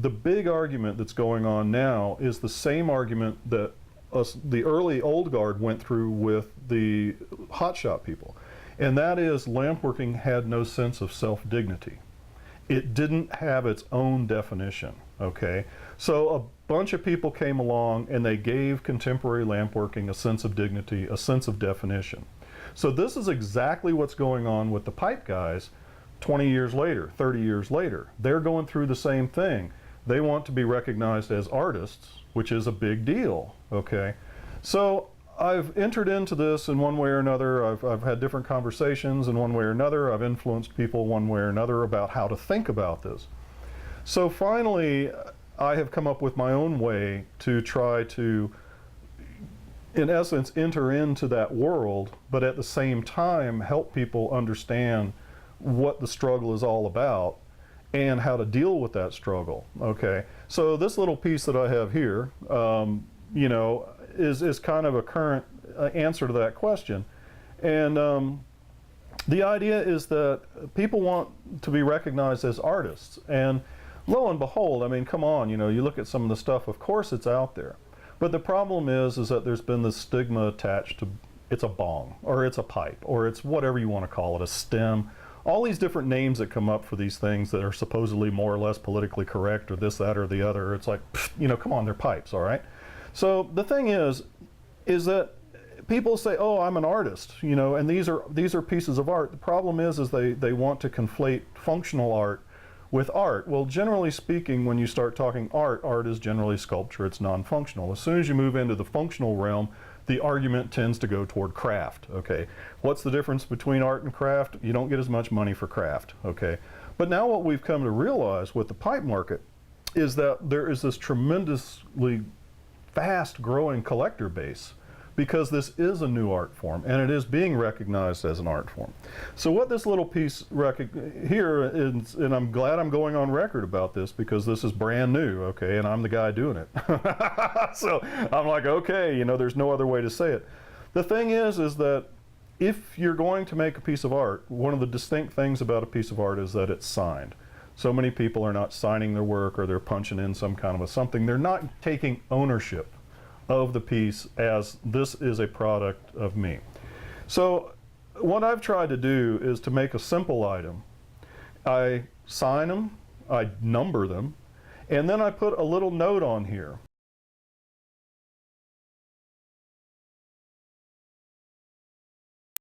the big argument that's going on now is the same argument that the early old guard went through with the hotshot people. And that is, lampworking had no sense of self-dignity. It didn't have its own definition, okay? So a bunch of people came along and they gave contemporary lampworking a sense of dignity, a sense of definition. So this is exactly what's going on with the pipe guys 20 years later, 30 years later. They're going through the same thing. They want to be recognized as artists, which is a big deal, okay? So I've entered into this in one way or another. I've had different conversations in one way or another. I've influenced people one way or another about how to think about this. So finally, I have come up with my own way to try to, in essence, enter into that world, but at the same time help people understand what the struggle is all about and how to deal with that struggle, okay? So this little piece that I have here, you know, is kind of a current answer to that question. And the idea is that people want to be recognized as artists. And lo and behold, I mean, come on, you know, you look at some of the stuff, of course it's out there. But the problem is that there's been this stigma attached to, it's a bong, or it's a pipe, or it's whatever you want to call it, a stem. All these different names that come up for these things that are supposedly more or less politically correct, or this, that, or the other. It's like, you know, come on, they're pipes, all right? So the thing is that people say, oh, I'm an artist, you know, and these are pieces of art. The problem is they want to conflate functional art with art. Well, generally speaking, when you start talking art, art is generally sculpture, it's non-functional. As soon as you move into the functional realm, the argument tends to go toward craft, okay? What's the difference between art and craft? You don't get as much money for craft, okay? But now what we've come to realize with the pipe market is that there is this tremendously fast growing collector base, because this is a new art form and it is being recognized as an art form. So what this little piece here is, and I'm glad I'm going on record about this because this is brand new, okay, and I'm the guy doing it. So I'm like, okay, you know, there's no other way to say it. The thing is that if you're going to make a piece of art, one of the distinct things about a piece of art is that it's signed. So many people are not signing their work, or they're punching in some kind of a something. They're not taking ownership of the piece as this is a product of me. So what I've tried to do is to make a simple item. I sign them, I number them, and then I put a little note on here